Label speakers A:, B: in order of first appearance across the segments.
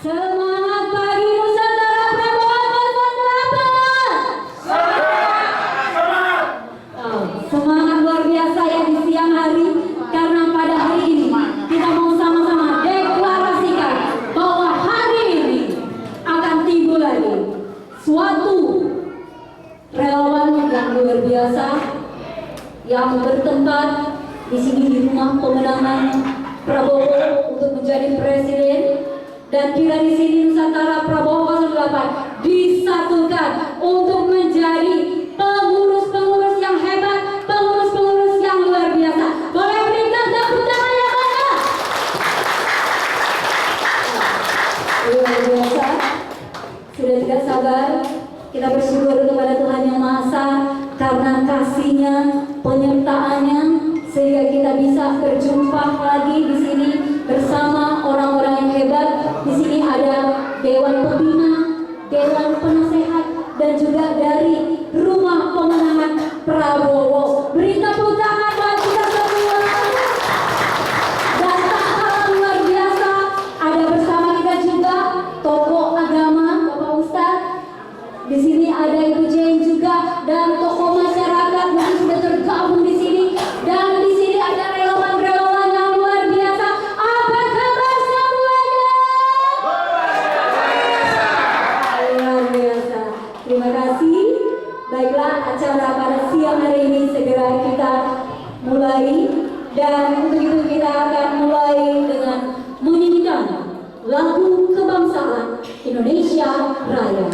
A: Semangat pagi Nusantara Prabowo 08. Semangat luar biasa ya di siang hari, karena pada hari ini kita mau sama-sama deklarasikan bahwa hari ini akan timbul lagi suatu relawan yang luar biasa yang bertempat di sini di rumah pemenangan Prabowo untuk menjadi presiden. Dan kita di sini Nusantara Prabowo 08 disatukan untuk menjadi pengurus-pengurus yang hebat, pengurus-pengurus yang luar biasa. Boleh berikan tepuk tangan yang banyak. Luar biasa. Sudah tidak sabar kita bersyukur kepada Tuhan Yang Maha Esa karena kasih-Nya, penyertaannya, sehingga kita bisa berjumpa lagi di sini bersama orang-orang yang hebat. Di sini ada Dewan Pembina, Dewan Penasehat, dan juga dari Rumah Pemenangan Prabowo. Beri tepuk tangan buat kita semua. Dan tak kalah luar biasa, ada bersama kita juga tokoh agama, Bapak Ustadz. Di sini ada Ibu Jane juga, dan tokoh masyarakat yang sudah tergabung di sini. Dan di sini ada relawan-relawan yang luar biasa. Apa kabar semuanya? Luar biasa. Terima kasih. Baiklah, acara pada siang hari ini segera kita mulai. Dan untuk itu kita akan mulai dengan menyanyikan lagu kebangsaan Indonesia Raya.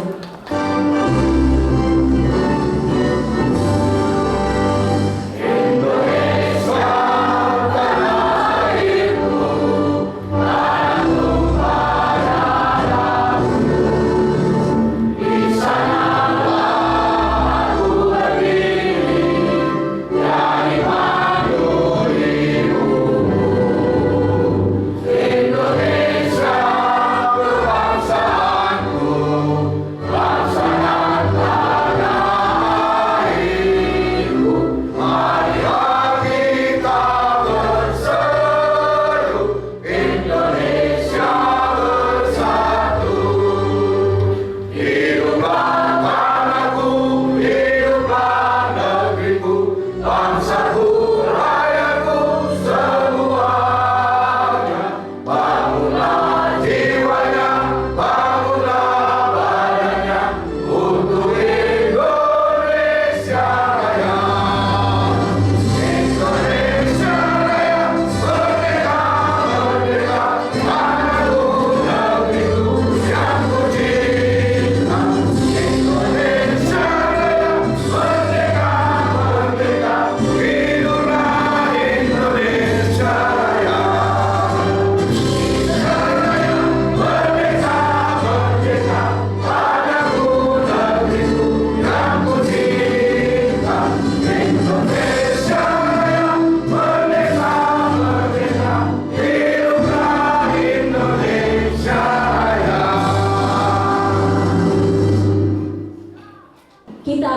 A: Kita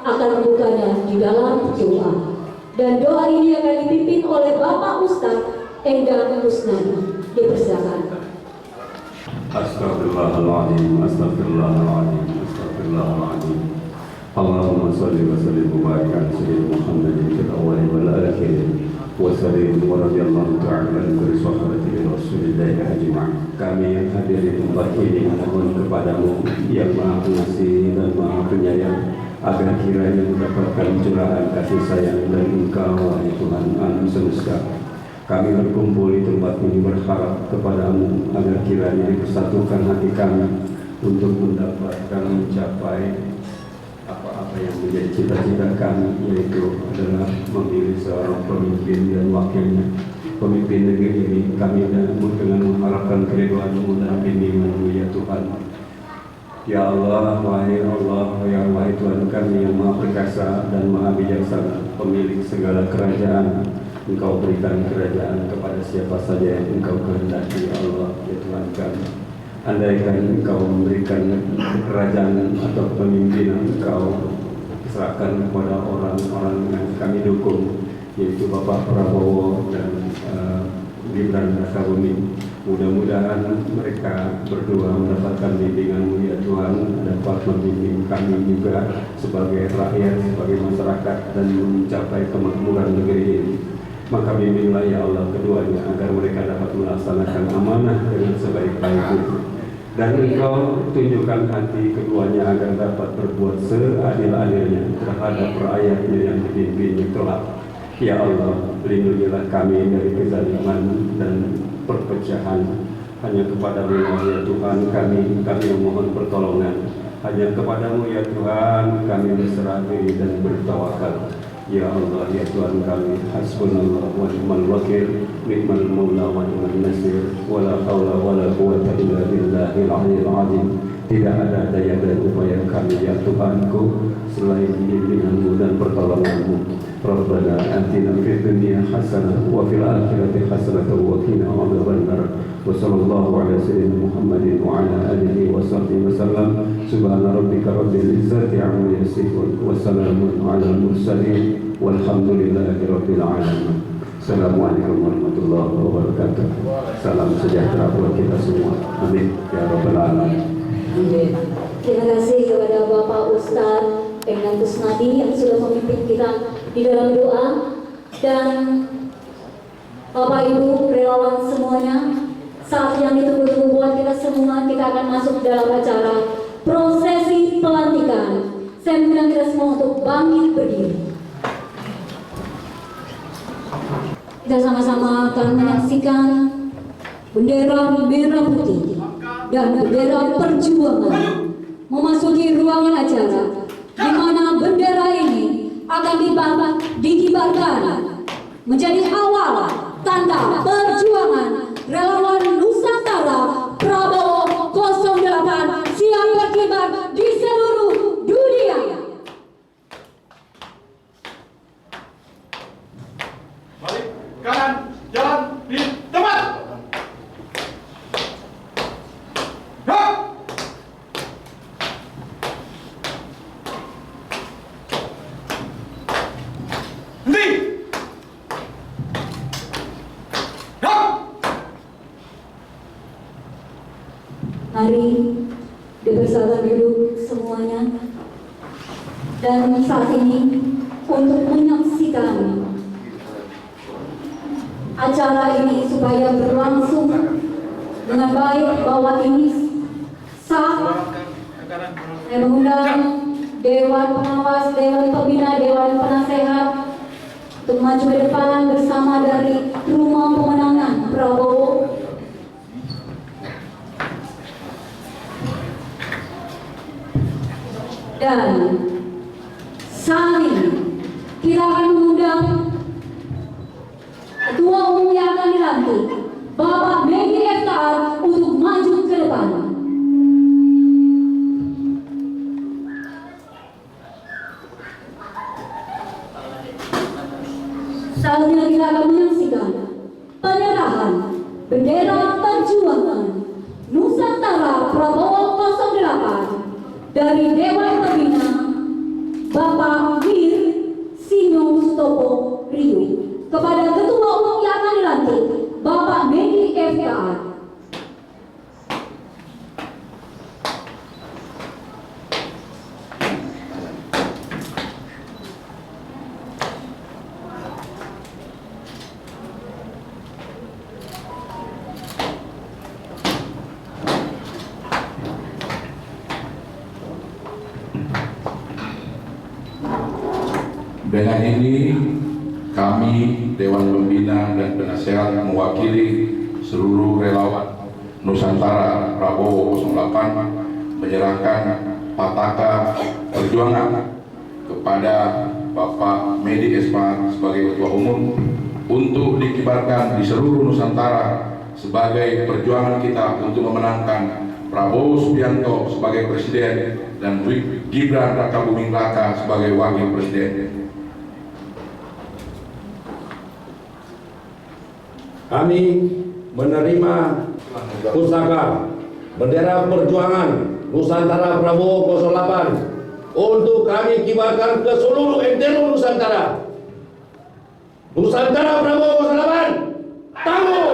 A: akan membukanya di dalam doa. Dan doa ini akan dipimpin oleh Bapak Ustadz Endang Kusnadi. Dipersilakan.
B: Astagfirullahaladzim, astagfirullahaladzim, astagfirullahaladzim. Allahumma salli wa sallim wa barik ala sayyidina Muhammadin fil awwal wal akhir wa sallim wa radhiyallahu ta'ala an kulli sahabati Rasulillah ajma'in. Kami yang hadir di tempat ini mohon kepadamu yang Maha Pengasih dan Maha Penyayang, agar kiranya mendapatkan curahan kasih sayang dari Engkau, wahai Tuhan alam semesta. Kami berkumpul di tempat ini berharap kepadamu agar kiranya bersatukan hati kami untuk mendapatkan mencapai apa-apa yang menjadi cita-cita kami, yaitu adalah memilih seorang pemimpin dan wakilnya. Pemimpin negeri ini kami dengan mengharapkan keridhaan-Mu dan bimbingan-Mu ya Tuhan. Ya Allah, wahai Allah, ya wahai Tuhan kami yang Maha Perkasa dan Maha Bijaksana, pemilik segala kerajaan. Engkau berikan kerajaan kepada siapa saja yang Engkau kehendaki, ya Allah, ya Tuhan kami. Andaikan Engkau memberikan kerajaan atau pemimpinan, Engkau serahkan kepada orang-orang yang kami dukung, yaitu Bapak Prabowo dan Gibran Rakabuming. Mudah-mudahan mereka berdua mendapatkan bimbingan-Mu ya Tuhan, dapat membimbing kami juga sebagai rakyat, sebagai masyarakat, dan mencapai kemakmuran negeri ini. Maka bimbinglah ya Allah keduanya agar mereka dapat melaksanakan amanah dengan sebaik-baiknya. Dan Engkau tunjukkan hati keduanya agar dapat berbuat seadil-adilnya terhadap rakyatnya yang dipimpinnya kelak. Ya Allah, lindungilah kami dari kezaliman dan perpecahan. Hanya kepadamu ya Tuhan kami memohon pertolongan. Hanya kepadamu ya Tuhan kami berserah diri dan bertawakal. Ya Allah ya Tuhan kami, hasbunallah wa ni'mal wakil, ni'mal maula wa ni'mal nasir, wala haula wala quwwata illa billahil aliyyil azim. Tidak ada daya dan upaya kami ya Tuhanku selain bimbingan-Mu dan pertolongan-Mu. Rabbana atina fid dunya hasanah wa fil akhirati hasanah wa qina adzabannar. Wa sallallahu ala sayyidina Muhammadin wa ala alihi wa sahbihi wasallam. Subhana rabbika rabbil izzati amma yasifun wa salamun ala mursalin walhamdulillahi rabbil alamin. Assalamualaikum warahmatullahi wabarakatuh. Salam sejahtera buat kita semua. Amin ya rabbal alamin.
A: Terima kasih kepada Bapak Ustadz Penggan Kusnadi yang sudah memimpin kita di dalam doa, dan Bapak Ibu relawan semuanya. Saat yang ditunggu-tunggu buat kita semua, kita akan masuk dalam acara prosesi pelantikan. Saya mengundang kita semua untuk bangkit berdiri. Kita sama-sama akan menyaksikan bendera merah putih dan bendera perjuangan memasuki ruangan acara, di mana bendera ini akan dikibarkan menjadi awal tanda perjuangan relawan Nusantara Prabowo 08 siap berkibar di seluruh dunia.
C: Balik kanan, jalan di tempat.
A: Mari dibersabar duduk semuanya. Dan saat ini untuk menyaksikan acara ini supaya berlangsung dengan baik bahwa ini sah, saya mengundang Dewan Pengawas, Dewan Pembina, Dewan Penasehat untuk maju ke depan bersama dari Rumah Pemenangan Prabowo. Dan saat ini kita akan mengundang Ketua Umum yang akan dilantik, Bapak Medi FKA, untuk maju ke depan. Saatnya kita akan menyaksikan penyerahan bendera perjuangan Nusantara Prabowo 08 dari Dewan Pembina Bapak Wir Sino Stopo Rio kepada Ketua Umum yang akan dilantik Bapak Medi FKA.
D: Dengan ini kami Dewan Pembina dan Penasehat mewakili seluruh relawan Nusantara Prabowo 08 menyerahkan pataka perjuangan kepada Bapak Medi FKA sebagai Ketua Umum untuk dikibarkan di seluruh Nusantara sebagai perjuangan kita untuk memenangkan Prabowo Subianto sebagai Presiden dan Gibran Rakabuming Raka sebagai Wakil Presiden.
E: Kami menerima pusaka bendera perjuangan Nusantara Prabowo 08 untuk kami kibarkan ke seluruh entero Nusantara. Nusantara Prabowo 08, tangguh!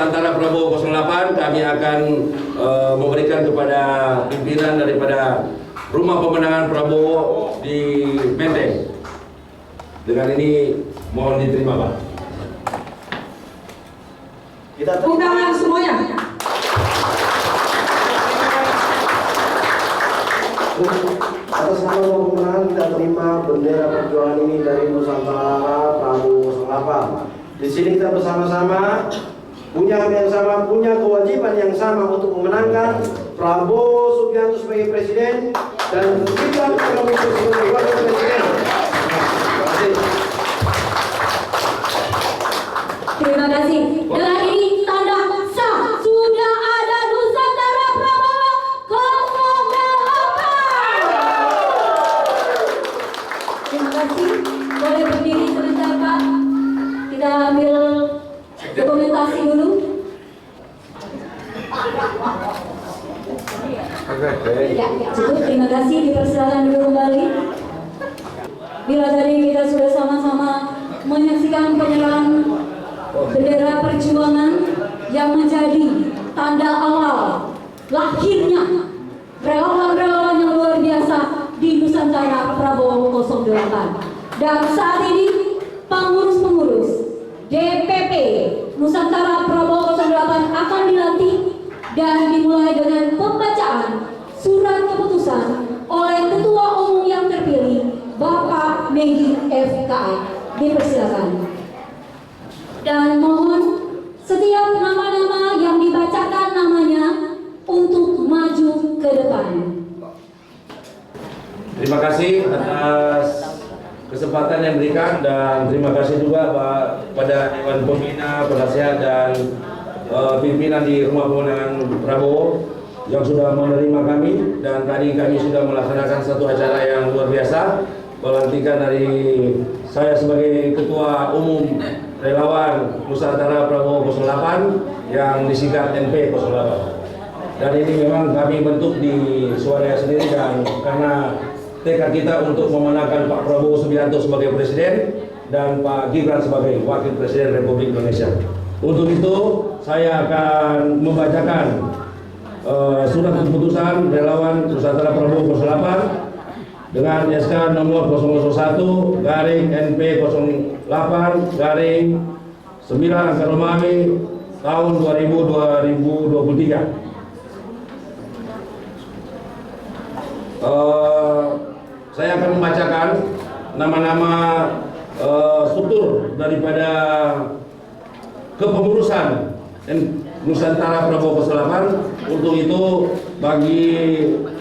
E: Nusantara Prabowo 08 kami akan memberikan kepada pimpinan daripada Rumah Pemenangan Prabowo di Menteng. Dengan ini mohon diterima, Pak.
F: Kita
G: Tepuk tangan semuanya.
F: atas nama pemenangan kita terima bendera perjuangan ini dari Nusantara Prabowo 08. Di sini kita bersama-sama punya hak yang sama, punya kewajiban yang sama untuk memenangkan Prabowo Subianto sebagai presiden dan Gibran Prabowo sebagai wakil presiden. Terima kasih.
A: Terima kasih. Dengan ini tanda sah sudah ada Nusantara Prabowo 08. Terima kasih. Boleh berdiri sebentar, Pak. Kita ambil dokumentasi dulu. Ya, cukup. Terima kasih. Dipersilakan dulu kembali. Bila tadi kita sudah sama-sama menyaksikan penyerahan bendera perjuangan yang menjadi tanda awal lahirnya relawan-relawan yang luar biasa di Nusantara Prabowo 08. Dan saat ini pengurus-pengurus DPP Nusantara Prabowo 08 akan dilantik dan dimulai dengan pembacaan surat keputusan oleh Ketua Umum yang terpilih Bapak Megi FKI. Dipersilakan. Dan mohon setiap nama-nama yang dibacakan namanya untuk maju ke depan.
E: Terima kasih atas kesempatan yang diberikan dan terima kasih juga Pak pada Dewan Pembina, Penasehat dan pimpinan di Rumah Pemenangan Prabowo yang sudah menerima kami, dan tadi kami sudah melaksanakan satu acara yang luar biasa, pelantikan dari saya sebagai Ketua Umum Relawan Nusantara Prabowo 08 yang disingkat NP 08. Dan ini memang kami bentuk di Swadaya sendiri, dan karena tekad kita untuk memenangkan Pak Prabowo Subianto sebagai Presiden dan Pak Gibran sebagai Wakil Presiden Republik Indonesia. Untuk itu saya akan membacakan surat keputusan Relawan Nusantara Prabowo 08 dengan SK nomor 001 garing NP 08 garing 9 angka Romawi tahun 2023. Saya akan membacakan nama-nama struktur daripada kepengurusan Nusantara Prabowo 08. Untuk itu bagi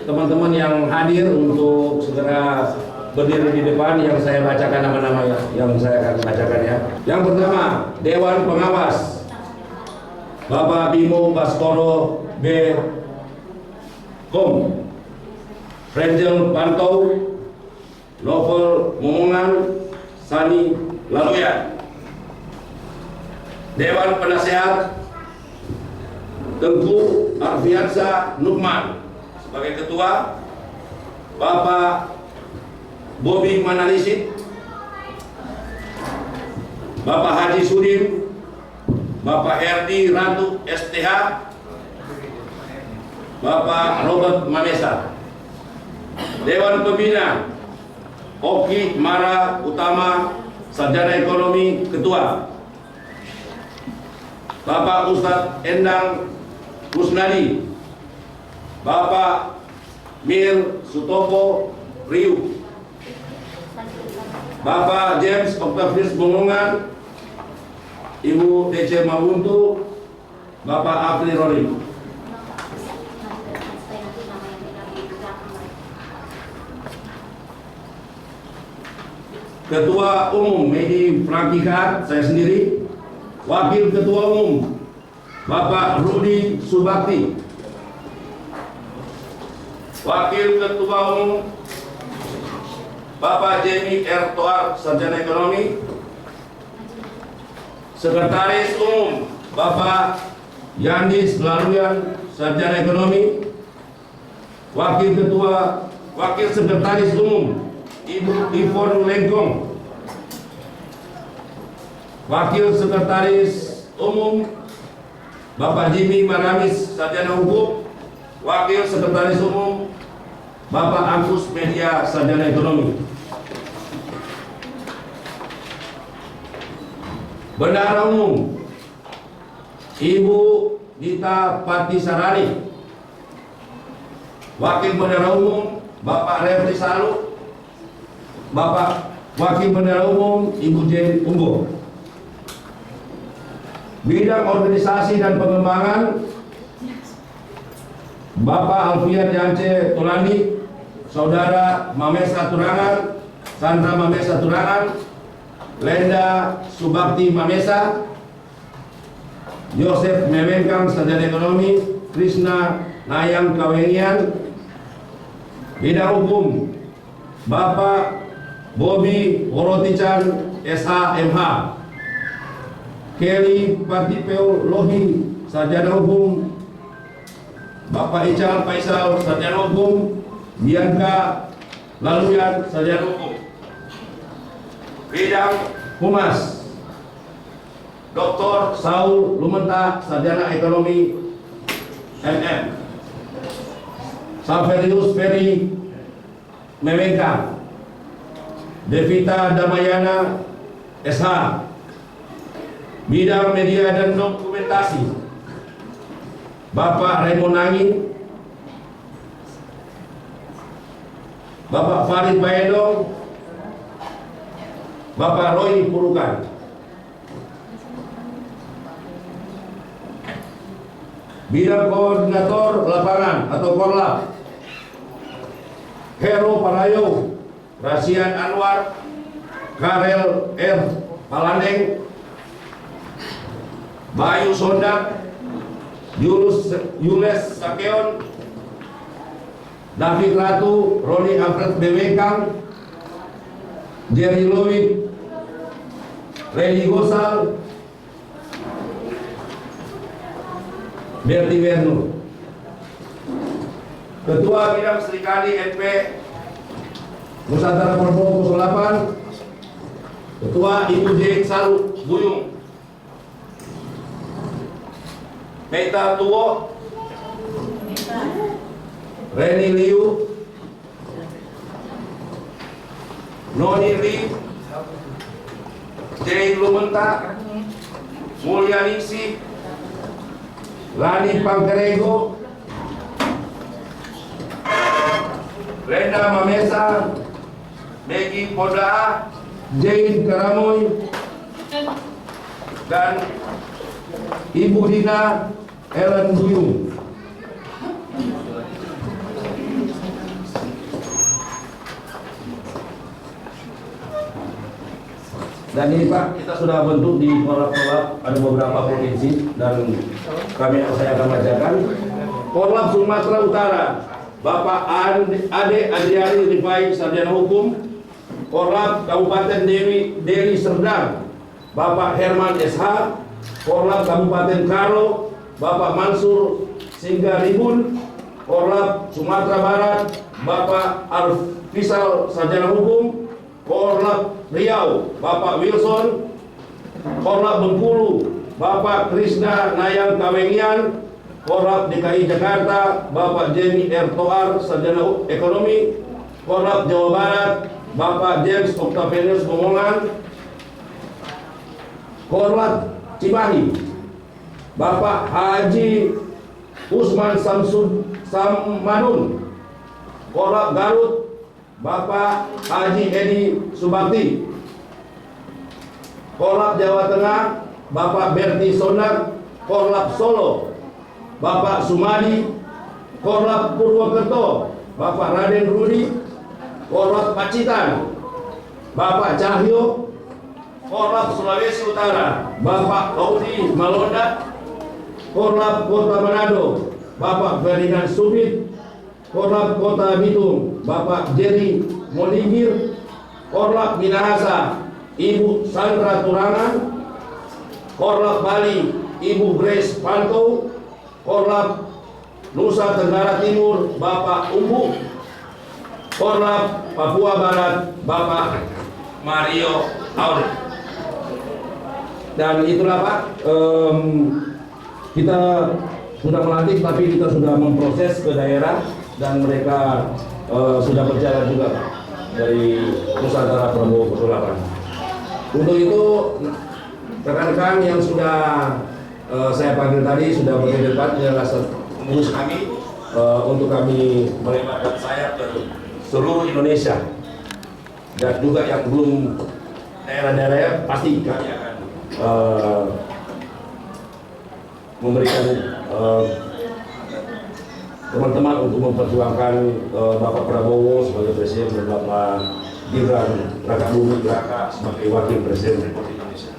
E: teman-teman yang hadir untuk segera berdiri di depan, yang saya bacakan nama-nama yang saya akan bacakan ya. Yang pertama, Dewan Pengawas Bapak Bimo Baskoro B. Kom, Renjel Pantau, Novel Momongan, Sani Laluya. Dewan Penasehat Tengku Arfiansa Nukman sebagai Ketua, Bapak Bobi Manalisit, Bapak Haji Sudin, Bapak Herdi Ratu STH, Bapak Robert Mamesa. Dewan Pembina Oki Mara Utama, Sarjana Ekonomi Ketua, Bapak Ustadz Endang Kusnadi, Bapak Mir Sutopo Riu, Bapak James Octavius Bomongan, Ibu DC Mawuntu, Bapak Afri Rori. Ketua Umum Medi Frankikat, saya sendiri. Wakil Ketua Umum Bapak Rudi Subakti. Wakil Ketua Umum Bapak Jemi R. Toar, Sarjana Ekonomi. Sekretaris Umum Bapak Yandis Laluyan, Sarjana Ekonomi. Wakil Sekretaris Umum Ibu Ivon Lengkong. Wakil Sekretaris Umum Bapak Jimmy Maramis, Sarjana Hukum. Wakil Sekretaris Umum Bapak Agus Media, Sarjana Ekonomi. Bendahara Umum Ibu Dita Patisarani. Wakil Bendahara Umum Bapak Refli Salu. Bapak Wakil Bendahara Umum Ibu Jen Umbo. Bidang Organisasi dan Pengembangan Bapak Alfian Yance Tulani, Saudara Mamesa Turangan, Sandra Mamesa Turangan, Lenda Subakti Mamesa, Yosef Memengkang, Sarjana Ekonomi, Krishna Nayang Kawengian. Bidang Hukum Bapak Bobi Worotichan, SH.MH, Kelly Patipeo Lohi, Sarjana Hukum. Bapak Ical Faisal, Sarjana Hukum. Bianca Laluyan, Sarjana Hukum. Bidang Humas Dr. Saul Lumenta, Sarjana Ekonomi MM. Saverius Ferry Memengkang. Devita Damayana, SH. Bidang Media dan Dokumentasi Bapak Raymond Nangin. Bapak Farid Bayedong. Bapak Roy Purukan. Bidang Koordinator Lapangan atau Korlap Hero Parayo, Rasian Anwar, Karel R. Palandeng, Bayu Sondak, Yules Sakeon, David Ratu, Roni Alfred Bewekang, Jerry Lowit, Reni Gosal, Berti Werno. Ketua Bidang Serikali NP Nusantara Prabowo 08, Ketua Ibu Jeng Salu Buyung. Meta Tuwo, Reni Liu, Noni Ri, Jane Lumenta, Mulyaningsih, Lani Pangkerego, Renda Mamesa, Megi Poda, Jane Karamoy, dan Ibu Dina Ellen Buyung. Dan ini Pak, kita sudah bentuk di Korlap ada beberapa provinsi dan saya akan bacakan. Korlap Sumatera Utara, Bapak Ade Adriani Rifai, Sarjana Hukum. Korlap Kabupaten Deli Serdang, Bapak Herman SH. Korlap Kabupaten Karo, Bapak Mansur Singgaribun. Korlap Sumatera Barat, Bapak Arfisal, Sarjana Hukum. Korlap Riau, Bapak Wilson. Korlap Bengkulu, Bapak Krishna Nayang Kawengian. Korlap DKI Jakarta, Bapak Jenny R. Toar, Sarjana Ekonomi. Korlap Jawa Barat, Bapak James Octavianus Momongan. Korlap Cimahi, Bapak Haji Usman Samadun. Korlap Garut, Bapak Haji Edi Subakti. Korlap Jawa Tengah, Bapak Berti Sondak. Korlap Solo, Bapak Sumadi. Korlap Purwokerto, Bapak Raden Rudi. Korlap Pacitan, Bapak Cahyo. Korlap Sulawesi Utara, Bapak Audi Malonda. Korlap Kota Manado, Bapak Ferdinand Subit. Korlap Kota Bitung, Bapak Jerry Moligir. Korlap Minahasa, Ibu Sandra Turangan. Korlap Bali, Ibu Grace Panto. Korlap Nusa Tenggara Timur, Bapak Umbu. Korlap Papua Barat, Bapak Mario Aure. Dan itulah Pak kita sudah melantik, tapi kita sudah memproses ke daerah dan mereka sudah berjalan juga Pak, dari Nusantara Prabowo 08. Untuk itu rekan-rekan yang sudah saya panggil tadi sudah berdebat adalah pengurus kami untuk kami melebarkan sayap ke seluruh Indonesia, dan juga yang belum daerah-daerah pasti kami akan memberikan teman-teman untuk memperjuangkan Bapak Prabowo sebagai Presiden dan Bapak Gibran Rakabuming Raka sebagai Wakil Presiden Republik Indonesia.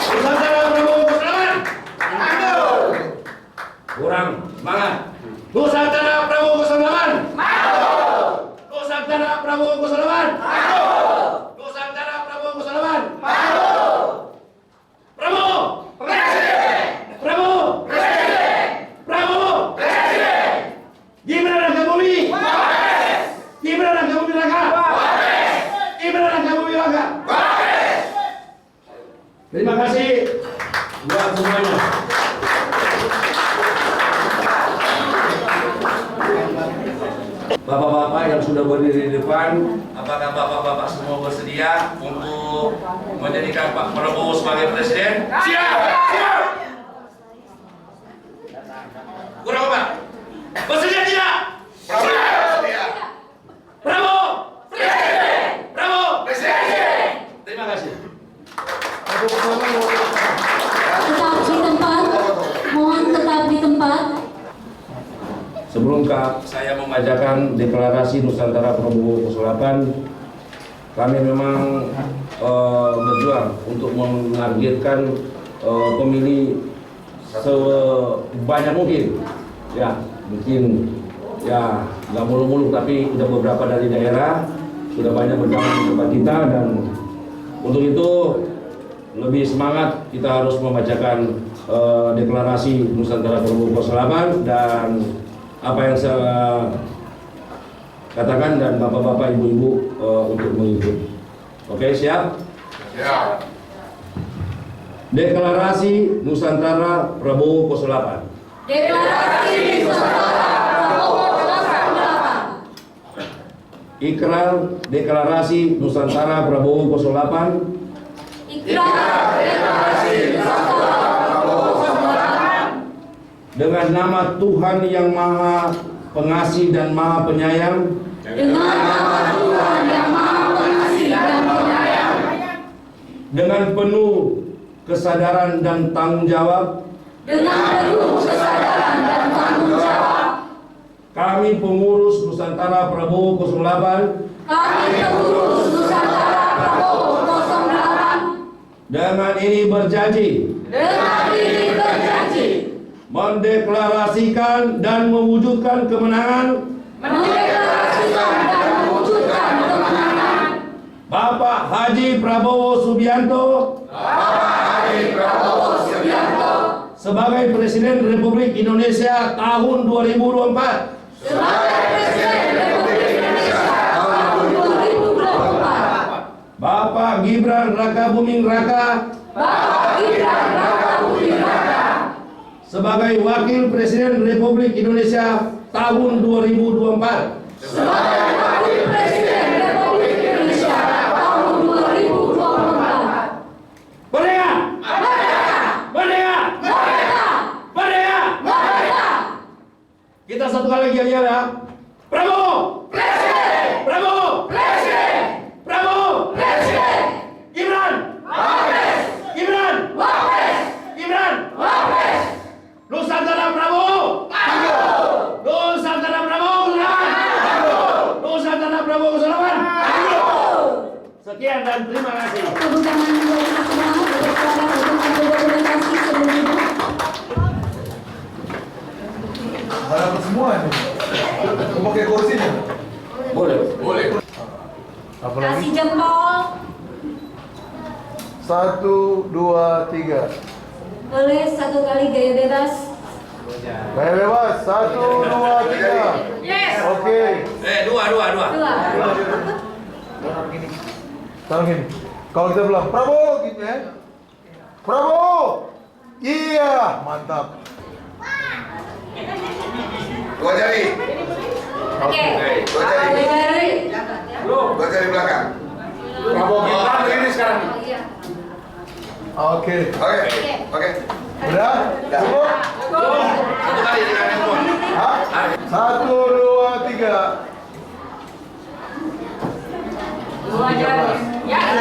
E: Nusantara Prabowo 08. Kurang semangat. Nusantara Prabowo 08. Nusantara Prabowo 08. Nusantara Prabowo 08. Prabowo Presiden. Prabowo Presiden. Prabowo Presiden. Gibran Rakabuming. Gibran Rakabuming Raka. Gibran Rakabuming Raka. Terima kasih buat semuanya. Bapak-bapak yang sudah berdiri di depan, apakah bapak-bapak semua bersedia untuk menjadikan Pak Prabowo sebagai presiden? Siap! Siap! Kurang apa? Bersedia tidak? Siap! Prabowo! Presiden! Prabowo! Presiden! Terima kasih.
A: Tetap di tempat, mohon tetap di tempat.
E: Sebelum saya membacakan deklarasi Nusantara Prabowo 08, kami memang berjuang untuk menargetkan pemilih sebanyak mungkin. Ya, mungkin ya nggak muluk-muluk, tapi sudah beberapa dari daerah sudah banyak bergabung di tempat kita, dan untuk itu lebih semangat kita harus membacakan deklarasi Nusantara Prabowo 08 dan apa yang saya katakan, dan bapak-bapak, ibu-ibu untuk mengikuti. Oke, siap?
D: Siap.
E: Deklarasi Nusantara Prabowo 08.
A: Deklarasi Nusantara Prabowo 08.
E: Ikrar deklarasi Nusantara Prabowo 08.
A: Ikrar deklarasi Nusantara Prabowo 08.
E: Dengan nama Tuhan yang Maha Pengasih dan Maha Penyayang.
A: Dengan nama Tuhan yang Maha Pengasih dan Penyayang.
E: Dengan penuh kesadaran dan tanggung jawab.
A: Dengan penuh kesadaran dan tanggung jawab.
E: Kami pengurus Nusantara Prabowo 08.
A: Kami pengurus Nusantara Prabowo 08.
E: Dengan ini berjanji.
A: Dengan ini berjanji.
E: Mendeklarasikan dan mewujudkan kemenangan
A: Mendeklarasikan dan mewujudkan kemenangan
E: Bapak Haji Prabowo Subianto sebagai Presiden Republik Indonesia tahun 2024.
A: sebagai Presiden Republik Indonesia tahun 2024.
E: Bapak Gibran Rakabuming Raka
A: Bapak Gibran Rakabuming Raka
E: sebagai Wakil Presiden Republik Indonesia tahun 2024.
A: sebagai Wakil Presiden Republik Indonesia tahun 2024.
E: Merdeka! Merdeka! Merdeka!
A: Merdeka!
E: Kita satu kali lagi ya. Prabowo!
A: Presiden!
E: Prabowo!
A: Presiden!
E: Prabowo!
A: Presiden!
E: Gibran!
A: Wapres!
E: Gibran!
A: Wapres!
E: Gibran!
A: Wapres!
E: Nusantara Prabowo! Nusantara Prabowo 08! Nusantara Prabowo 08! Sekian dan terima kasih.
A: Tepuk tangan buat kita semua untuk berkomunikasi sebelum itu.
C: Harap semua ini. Mau pakai kursi nih?
E: Boleh.
D: Boleh.
C: Apa lagi?
A: Kasih jempol.
C: 1, 2, 3.
A: Boleh satu kali gaya bebas.
C: Gaya bebas. 1, 2, 3.
A: Yes.
C: Oke.
E: Dua.
A: Dua.
C: Sekarang gini, kalau kita bilang Prabowo gitu ya, Prabowo, iya, mantap.
G: Dua jari.
A: Oke.
G: Dua jari. Dua jari belakang.
E: Prabowo kita begini sekarang.
C: Oke.
G: Oke.
C: Udah? Cukup?
E: Satu kali dengan handphone.
C: Hah? 1, 2, 3.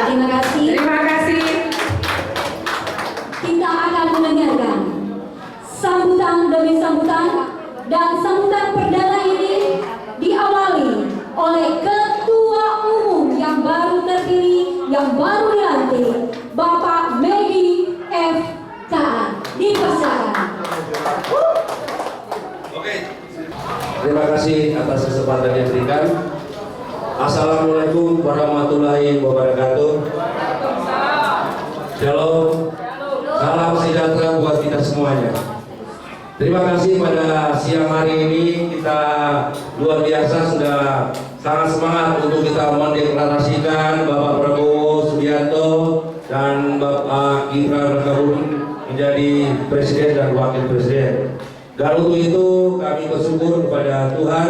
A: Terima kasih.
H: Terima kasih.
A: Kita akan mendengarkan sambutan demi sambutan, dan sambutan perdana ini diawali oleh Ketua Umum yang baru terpilih, yang baru dilantik, Bapak Medi F. Kaan. Dipersilakan.
E: Oke. Terima kasih atas kesempatan yang diberikan. Assalamualaikum warahmatullahi wabarakatuh. Shalom. Salam sejahtera buat kita semuanya. Terima kasih pada siang hari ini kita luar biasa sudah sangat semangat untuk kita mendeklarasikan Bapak Prabowo Subianto dan Bapak Gibran Rakabuming menjadi presiden dan wakil presiden. Dan untuk itu kami bersyukur kepada Tuhan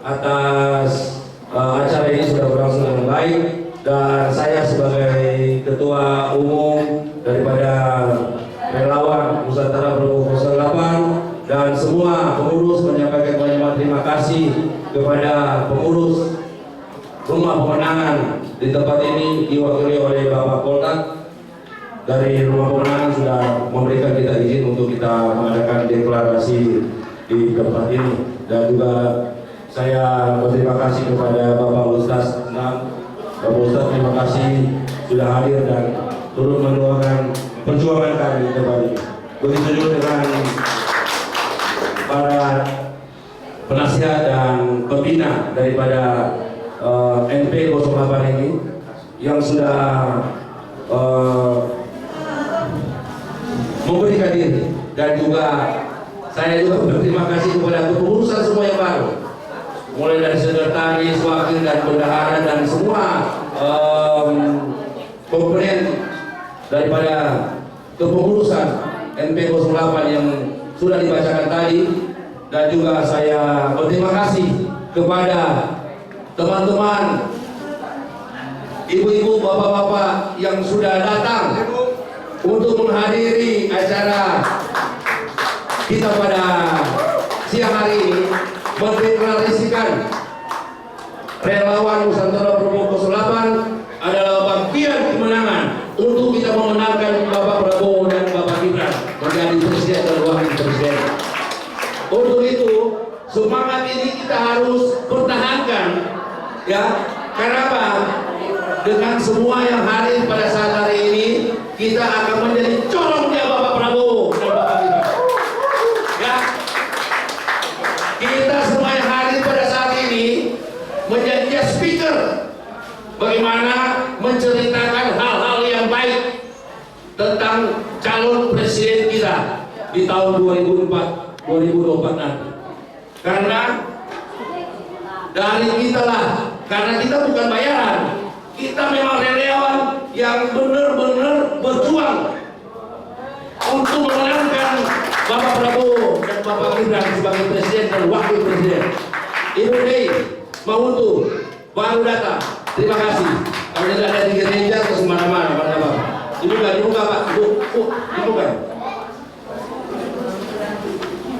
E: atas acara ini sudah berlangsung dengan baik, dan saya sebagai Ketua Umum daripada Relawan Nusantara Prabowo 08 dan semua pengurus menyampaikan banyak terima kasih kepada pengurus Rumah Pemenangan di tempat ini diwakili oleh Bapak Poltak dari Rumah Pemenangan sudah memberikan kita izin untuk kita mengadakan deklarasi di tempat ini. Dan juga saya berterima kasih kepada Bapak Ustaz Nam. Bapak Ustaz, terima kasih sudah hadir dan turut mendoakan perjuangan kami di tempat ini. Begitu juga dengan para penasihat dan pembina daripada NP 08 ini yang sudah memberikan diri, dan juga saya juga berterima kasih kepada kepengurusan semua yang baru, mulai dari sekretaris, wakil dan bendahara dan semua komponen daripada kepengurusan NP 08 yang sudah dibacakan tadi. Dan juga saya berterima kasih kepada teman-teman, ibu-ibu, bapak-bapak yang sudah datang untuk menghadiri acara kita pada siang hari ini, mendeklarasikan Relawan Nusantara Prabowo 08 adalah bagian kemenangan untuk kita memenangkan Bapak Prabowo dan Bapak Gibran menjadi presiden dan wakil presiden. Untuk itu semangat ini kita harus pertahankan, ya. Kenapa? Dengan semua yang hadir pada saat hari ini, kita akan menjadi corongnya Bapak Prabowo dan Bapak Gibran. Ya, kita semua yang hadir pada saat ini menjadi speaker, bagaimana menceritakan hal-hal yang baik tentang calon presiden kita di tahun 2024 nanti. Karena dari kita lah, karena kita bukan bayaran, kita memang relawan yang benar-benar berjuang untuk memenangkan Bapak Prabowo dan Bapak Gibran sebagai presiden dan wakil presiden. Ibu Dei Mahutu baru datang. Terima kasih. Kalau tidak ada di gereja ke semana-mana, Pak. Dibuka, Pak. Dibuka.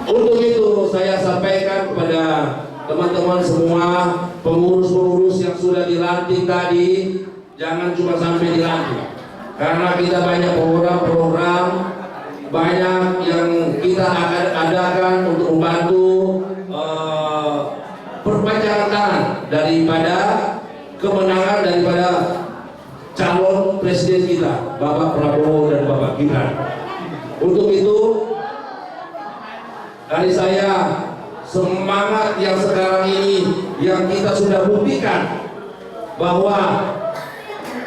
E: Untuk itu saya sampaikan kepada teman-teman semua pengurus-pengurus yang sudah dilantik tadi, jangan cuma sampai dilantik, karena kita banyak program-program, banyak yang kita akan adakan untuk membantu perpanjangan tangan daripada kemenangan daripada calon presiden kita, Bapak Prabowo dan Bapak Gibran. Untuk itu dari saya, semangat yang sekarang ini yang kita sudah buktikan bahwa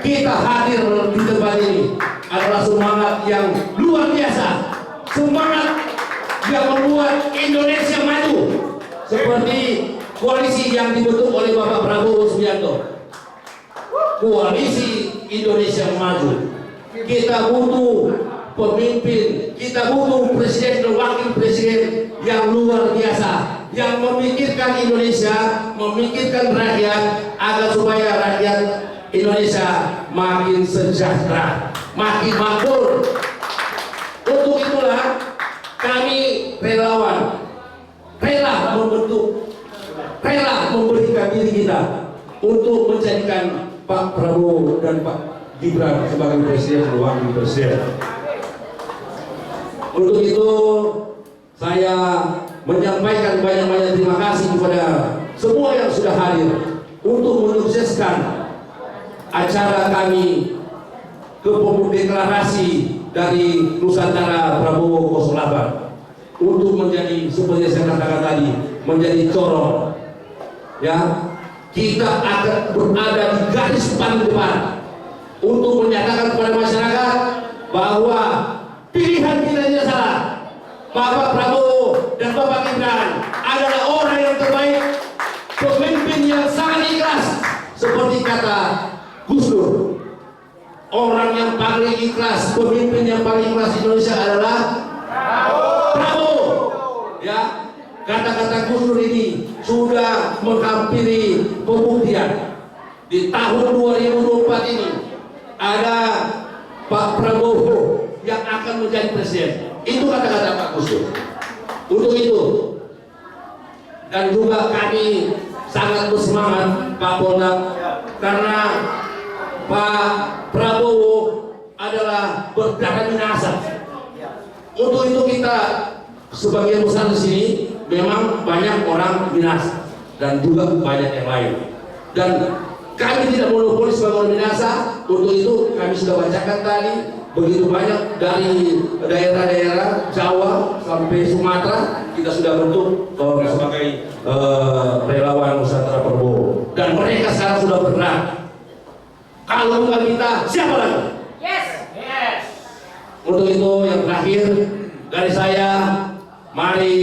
E: kita hadir di tempat ini adalah semangat yang luar biasa, semangat yang membuat Indonesia maju, seperti koalisi yang dibentuk oleh Bapak Prabowo Subianto, koalisi Indonesia maju. Kita butuh pemimpin, kita butuh presiden dan wakil presiden yang luar biasa, yang memikirkan Indonesia, memikirkan rakyat, agar supaya rakyat Indonesia makin sejahtera, makin makmur. Untuk itulah kami relawan, rela membentuk, rela memberikan diri kita untuk menjadikan Pak Prabowo dan Pak Gibran sebagai presiden dan wakil presiden. Untuk itu saya menyampaikan banyak-banyak terima kasih kepada semua yang sudah hadir untuk menyukseskan acara kami deklarasi dari Nusantara Prabowo 08 untuk menjadi, seperti saya katakan tadi, menjadi corong. Ya, kita akan berada di garis paling depan untuk menyatakan kepada masyarakat bahwa pilihan kita tidak salah. Bapak Prabowo dan Bapak Gibran adalah orang yang terbaik, pemimpin yang sangat ikhlas, seperti kata Gus Dur. Orang yang paling ikhlas, pemimpin yang paling ikhlas di Indonesia adalah Prabowo. Ya, kata-kata Gus Dur ini sudah menghampiri pembuktian. Di tahun 2024 ini ada Pak Prabowo yang akan menjadi presiden. Itu kata-kata Pak Gus Dur. Untuk itu, dan juga kami sangat bersemangat Pak Polda, karena Pak Prabowo adalah berdarah binasa. Untuk itu kita sebagian besar di sini memang banyak orang binasa dan juga banyak yang lain. Dan kami tidak monopoli sebagai orang binasa. Untuk itu kami sudah bacakan tadi begitu banyak dari daerah-daerah Jawa sampai Sumatera kita sudah bentuk sebagai relawan Nusantara Prabowo. Dan mereka sekarang sudah bergerak. Kalau bukan kita, siapa lagi?
G: Yes. Yes.
E: Untuk itu yang terakhir dari saya, mari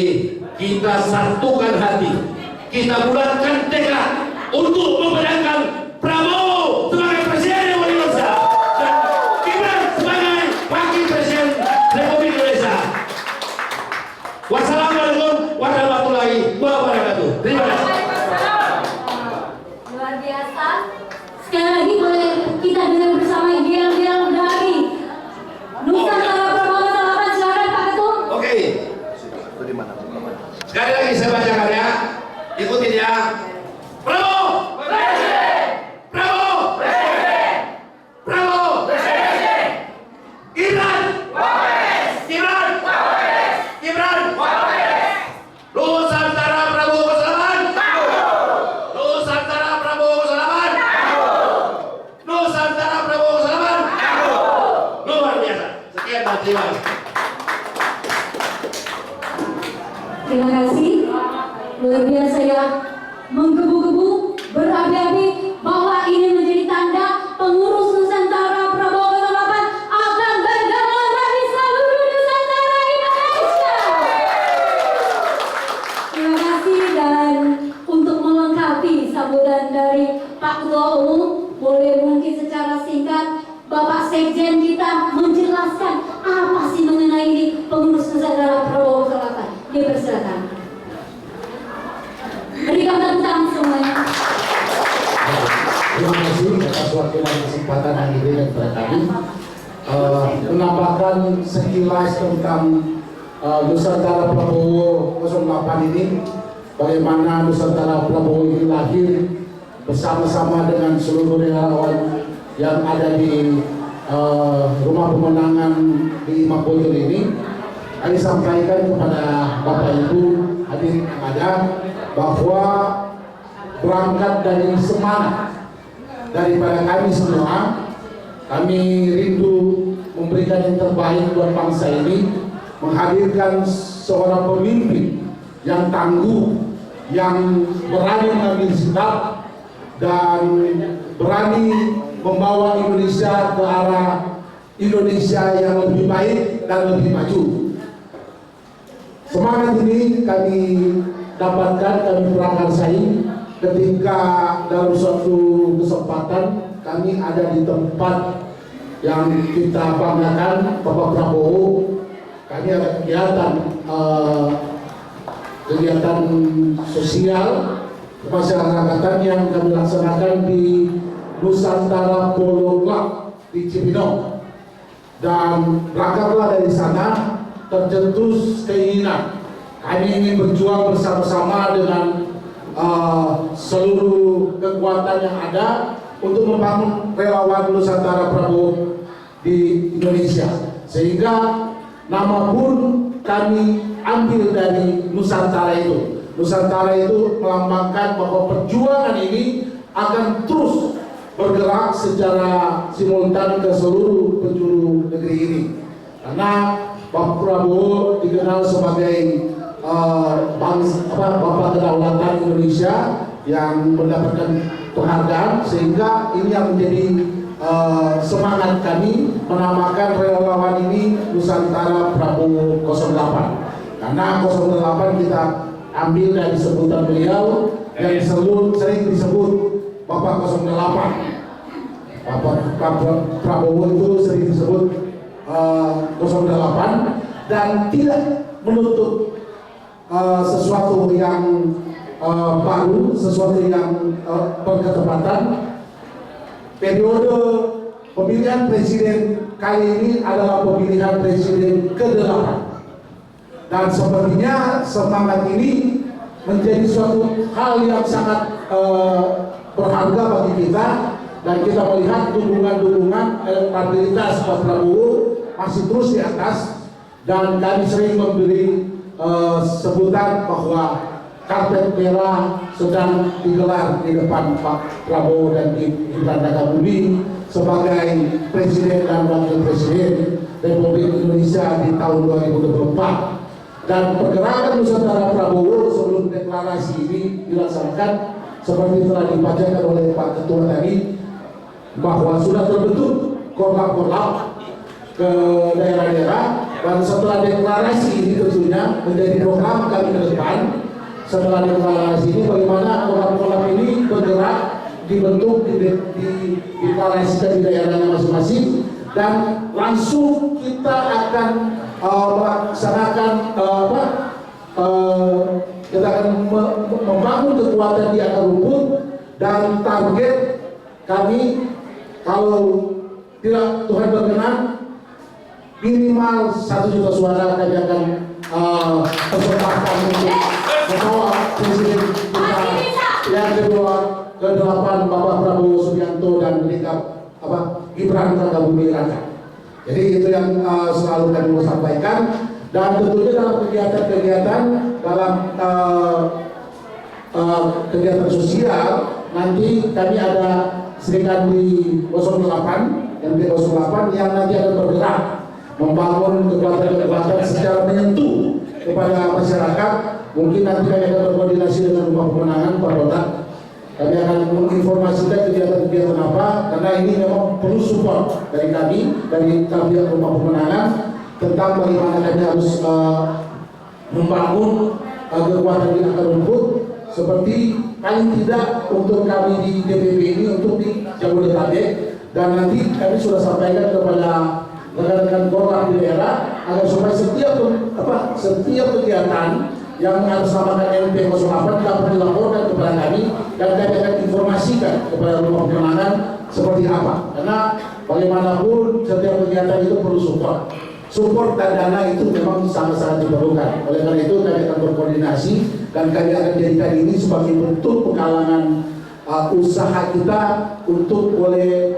E: kita satukan hati, kita bulatkan tekad untuk memenangkan Prabowo sebagai presiden Indonesia dan Gibran sebagai wakil presiden Republik Indonesia. Wassalamualaikum warahmatullahi wabarakatuh. Terima kasih.
A: Luar biasa. Sekali lagi boleh kita dengar bersama ideal-ideal dari Nusantara Prabowo 08. Silakan Pak Ketum.
E: Oke. Sekali lagi saya bacakan ya. Ikutin ya. Prabowo presiden. Prabowo presiden. Prabowo presiden. Gibran wapres. Gibran wapres. Gibran wapres. Nusantara Prabowo 08. Nusantara Prabowo 08. Nusantara Prabowo 08. Luar biasa. Sekian dan terima kasih.
A: Terima kasih. Luar biasa ya, menggebu-gebu, berapi-api bahwa ini menjadi tanda pengurus Nusantara Prabowo 08 akan bergabung di seluruh Nusantara Indonesia. Terima kasih. Dan untuk melengkapi sambutan dari Pak Ketua Umum, boleh mungkin secara singkat Bapak Sekjen kita menjelaskan apa sih mengenai ini pengurus Nusantara Prabowo 08. Dipersilakan. Berikan tepuk tangan semuanya.
H: Terima kasih atas waktu dan kesempatan yang diberikan kepada kami. Menambahkan sekilas tentang Nusantara Prabowo 08 ini, bagaimana Nusantara Prabowo ini lahir bersama-sama dengan seluruh relawan yang ada di rumah pemenangan di Mapolda ini. Kami sampaikan kepada Bapak Ibu hadirin yang ada bahwa berangkat dari semangat daripada kami semua, kami rindu memberikan yang terbaik buat bangsa ini, menghadirkan seorang pemimpin yang tangguh, yang berani mengambil sikap dan berani membawa Indonesia ke arah Indonesia yang lebih baik dan lebih maju. Semangat ini kami dapatkan, kami prakarsai ketika dalam suatu kesempatan kami ada di tempat yang kita banggakan, Bapak Prabowo. Kami ada kegiatan sosial kemasyarakatan yang kami laksanakan di Nusantara Polo Club di Cibinong. Dan berangkatlah dari sana tercetus keinginan kami ingin berjuang bersama-sama dengan seluruh kekuatan yang ada untuk membangun relawan Nusantara Prabowo di Indonesia, sehingga nama pun kami ambil dari Nusantara itu. Nusantara itu melambangkan bahwa perjuangan ini akan terus bergerak secara simultan ke seluruh penjuru negeri ini, karena Pak Prabowo dikenal sebagai Bapak Kedaulatan Indonesia yang mendapatkan penghargaan, sehingga ini yang menjadi semangat kami menamakan relawan ini Nusantara Prabowo 08, karena 08 kita ambil dari sebutan beliau yang sering disebut Bapak 08. Bapak Prabowo itu sering disebut 08 dan tidak menutup sesuatu yang baru, sesuatu yang berketepatan. Periode pemilihan presiden kali ini adalah pemilihan presiden ke-8, dan sepertinya semangat ini menjadi suatu hal yang sangat berharga bagi kita, dan kita melihat dukungan elektabilitas Pak Prabowo masih terus di atas, dan kami sering memberi sebutan bahwa karpet merah sedang digelar di depan Pak Prabowo dan Gibran Rakabuming sebagai Presiden dan Wakil Presiden Republik Indonesia di tahun 2024. Dan pergerakan Nusantara Prabowo sebelum deklarasi ini dilaksanakan seperti telah dibacakan oleh Pak Ketua tadi, bahwa sudah terbentuk korlap-korlap ke daerah-daerah, dan setelah deklarasi ini tentunya menjadi program kami ke depan. Setelah deklarasi ini bagaimana korlap-korlap ini bergerak, dibentuk, dideklarasikan di daerahnya masing-masing, dan langsung kita akan melaksanakan kita akan membangun kekuatan di akar rumput, dan target kami kalau tidak Tuhan berkenan minimal 1 juta suara kami akan persembahkan untuk membawa presiden kita yang kedua ke-8 Bapak Prabowo Subianto dan Gibran Rakabuming Raka. Jadi itu yang selalu kami mau sampaikan, dan tentunya dalam kegiatan-kegiatan dalam kegiatan sosial nanti kami ada serikat di 08 MT 08 yang nanti akan bergerak membangun kekuatan-kekuatan secara menyentuh kepada masyarakat. Mungkin nanti kami akan berkoordinasi dengan Rumah Pemenangan Pak Kota. Kami akan menginformasikan kegiatan-kegiatan apa, karena ini memang perlu support dari kami, dari pihak Rumah Pemenangan, tentang bagaimana kami harus membangun kekuatan di akar rumput, seperti paling tidak untuk kami di DPP ini untuk di Jabodetabek, dan nanti kami sudah sampaikan kepada rekan-rekan korlap di daerah agar supaya setiap kegiatan yang mengatasnamakan MP 08 dapat dilaporkan kepada kami, dan kami akan informasikan kepada Rumah Pemenangan seperti apa, karena bagaimanapun setiap kegiatan itu perlu support dan dana itu memang sangat-sangat diperlukan. Oleh karena itu kami akan berkoordinasi, dan kami akan jadikan ini sebagai bentuk penggalangan usaha kita untuk boleh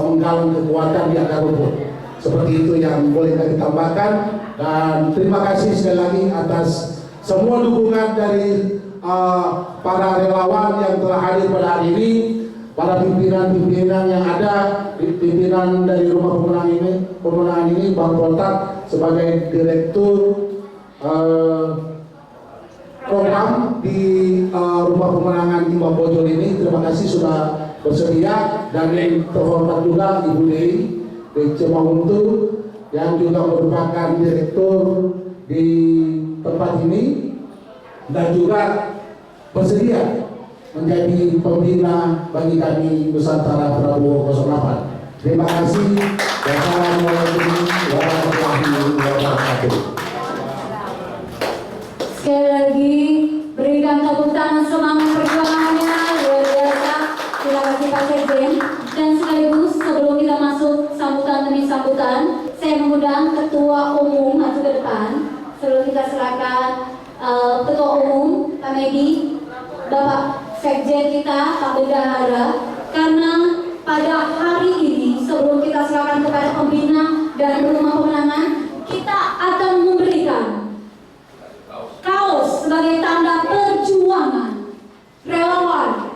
H: menggalang kekuatan di akar rumput. Seperti itu yang boleh kami tambahkan, dan terima kasih sekali lagi atas semua dukungan dari para relawan yang telah hadir pada hari ini, para pimpinan-pimpinan yang ada, pimpinan dari Rumah Pemenangan ini, Bang Protak sebagai Direktur program di Rumah Pemenangan Imbang Bojol ini. Terima kasih sudah bersedia, dan yang terhormat juga Ibu Dei Cemahuntu yang juga merupakan direktur di tempat ini, dan juga bersedia menjadi pembina bagi kami Nusantara Prabowo 08. Terima kasih. Wassalamualaikum warahmatullahi wabarakatuh.
A: Sekali lagi berikan tepuk tangan semangat perjuangannya luar biasa. Terima kasih Pak Sekjen. Dan sekaligus sebelum kita masuk sambutan demi sambutan, saya mengundang Ketua Umum maju ke depan. Sebelum kita serahkan Ketua Umum Pak Medi, Bapak Sekjen kita Pak Bendahara, karena pada hari ini sebelum kita serahkan kepada pembina dan rumah pemenangan, kita akan memberikan kaos sebagai tanda perjuangan relawan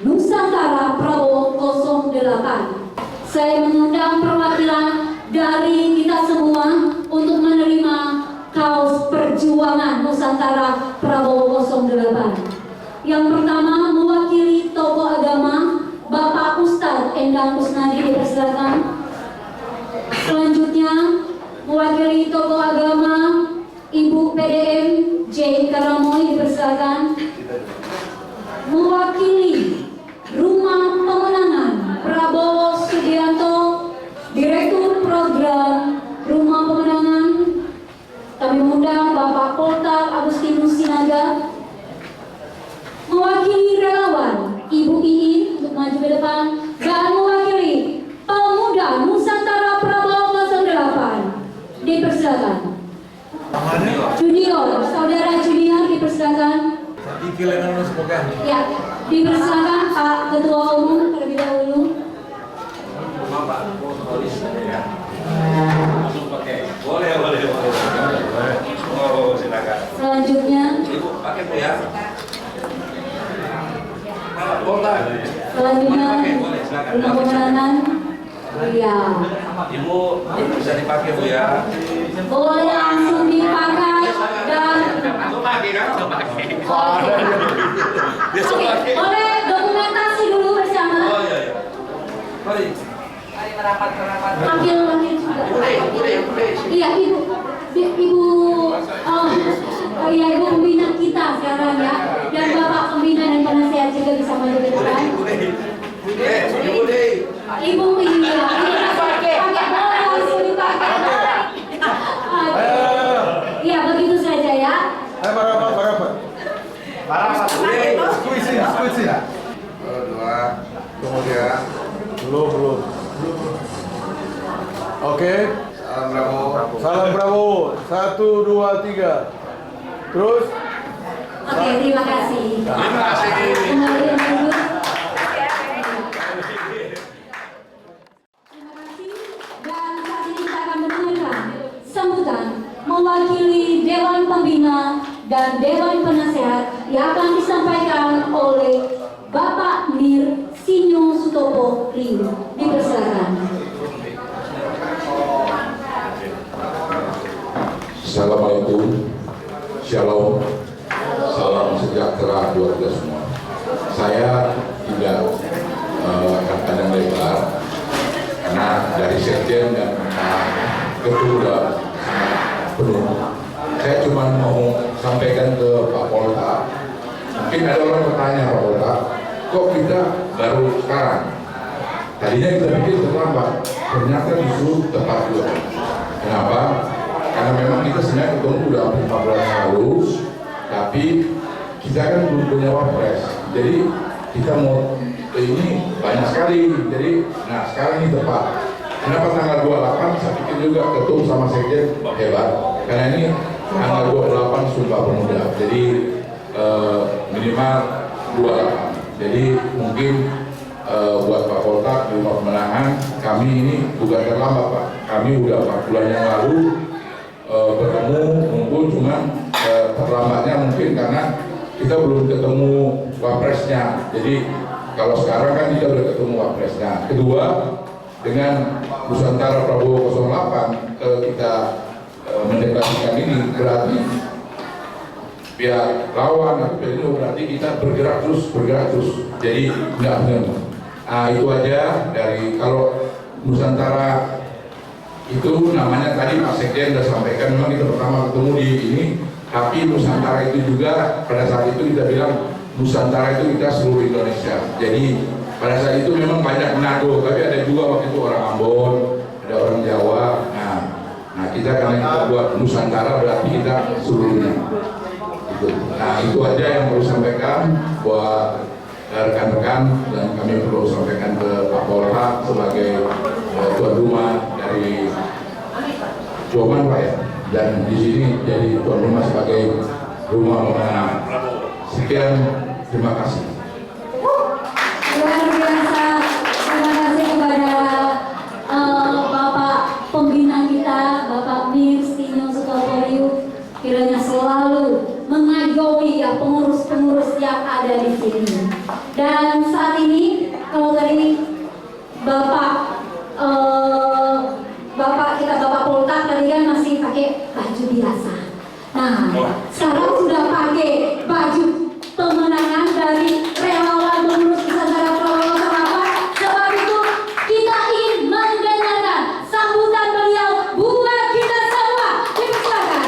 A: Nusantara Prabowo 08. Saya mengundang perwakilan dari kita semua untuk menerima kaos perjuangan Nusantara Prabowo 08. Yang pertama mewakili tokoh agama Bapak Ustadz Endang Kusnadi, dipersilakan. Selanjutnya mewakili tokoh agama Ibu PDM J. Karamoy, dipersilakan. Mewakili Rumah Pemenangan Prabowo Subianto, Direktur Program Rumah Pemenangan, kami mengundang Bapak Poltar Agustinus Sinaga. Mewakili relawan Ibu Iin untuk maju ke depan, dan mewakili Pemuda Nusantara Prabowo 08, dipersilakan. Junior, saudara junior, dipersilakan. Ya, dipersilakan Pak Ketua Umum terlebih dahulu.
E: Boleh. Oh, silakan.
A: Selanjutnya,
E: Ibu pakai Bu ya.
A: selanjutnya rumah pemenangan. Iya.
E: Ibu bisa dipakai Bu ya.
A: Boleh langsung dipakai dan Oke, boleh dokumentasi dulu bersama.
E: Oh iya. Mari.
A: Wakil juga. Iya, Ibu pembina kita sekarang ya, dan Bapak pembina dan penasehat juga bisa maju ke depan. Ibu iya, pakai boleh langsung dipakai. Iya, begitu saja ya.
C: Squeeze.
D: Dua, kemudian
C: Belum. Oke.
D: salam Prabowo.
C: Salam Prabowo. 1, 2, 3. Terus.
A: Oke, terima kasih.
D: Terima kasih.
A: Kembali dulu. Terima kasih. Dan saat ini kita akan mendengarkan sambutan mewakili Dewan Pembina dan Dewan Penasehat yang akan disampaikan oleh Bapak Mir Sinyo Sutopo Rio. Dipersilakan.
D: Assalamualaikum, Shalom, salam sejahtera buat kita semua. Saya tidak akan panjang lebar karena dari Sekjen dan Ketua penuh. Saya cuma mau sampaikan ke Pak Polta. Mungkin ada orang bertanya, Pak Polta, kok kita baru sekarang? Tadinya kita pikir terlambat, ternyata justru tepat juga. Kenapa? Karena memang kita sebenarnya ketemu udah hampir 4 bulan lalu, tapi kita kan belum punya wapres. Jadi kita mau ini banyak sekali. Jadi, nah sekarang ini tepat. Kenapa tanggal 28? Saya pikir juga ketum sama sekjen hebat. Karena ini tanggal 28 Sumpah Pemuda. Jadi minimal 28. Jadi mungkin buat Pak Poltak di rumah pemenangan, kami ini bukan terlambat Pak. Kami udah 4 bulan yang lalu bertemu, ngumpul, cuman terlambatnya mungkin karena kita belum ketemu wapresnya. Jadi kalau sekarang kan kita udah ketemu wapresnya. Kedua, dengan Nusantara Prabowo 08 kita mendeklarasikan ini berarti pihak lawan atau PDIP berarti kita bergerak terus. Jadi enggak benar. Nah itu aja dari kalau Nusantara itu namanya tadi Pak Sekjen sudah sampaikan, memang kita pertama ketemu di ini, tapi Nusantara itu juga pada saat itu kita bilang Nusantara itu kita seluruh Indonesia. Jadi pada saat itu memang banyak Manado, tapi ada juga waktu itu orang Ambon, ada orang Jawa. Nah kita karena kita buat Nusantara berarti kita seluruhnya. Gitu. Nah itu aja yang perlu sampaikan buat rekan-rekan, dan kami perlu sampaikan ke Pak Polra sebagai tuan rumah dari Joman Pak ya, dan di sini jadi tuan rumah sebagai rumah pemenang. Sekian, terima kasih.
A: Luar biasa, terima kasih kepada Bapak pembina kita, Bapak Mirs Tinyo Sutoporio, kiranya selalu mengayomi ya pengurus-pengurus yang ada di sini. Dan saat ini, kalau tadi Bapak Poltak tadi kan masih pakai baju biasa. Nah, sekarang sudah pakai baju pemenangan dari relawan pengurus Nusantara Prabowo 08. Sebab itu kita ingin mendengarkan sambutan beliau buat kita semua. Dipersilakan.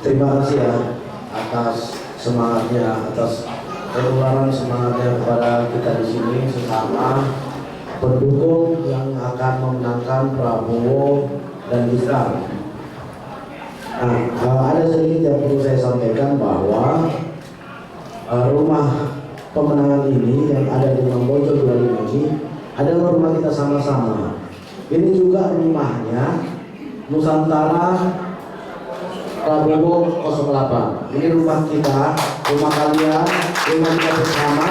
F: Terima kasih ya atas semangatnya, atas penularan semangatnya kepada kita di sini sesama pendukung yang akan memenangkan Prabowo dan Gibran. Nah, ada sedikit yang perlu saya sampaikan bahwa rumah pemenangan ini yang ada di Mambojo 25 ini adalah rumah kita sama-sama. Ini juga rumahnya Nusantara Prabowo 08. Ini rumah kita, rumah kalian, rumah kita bersama.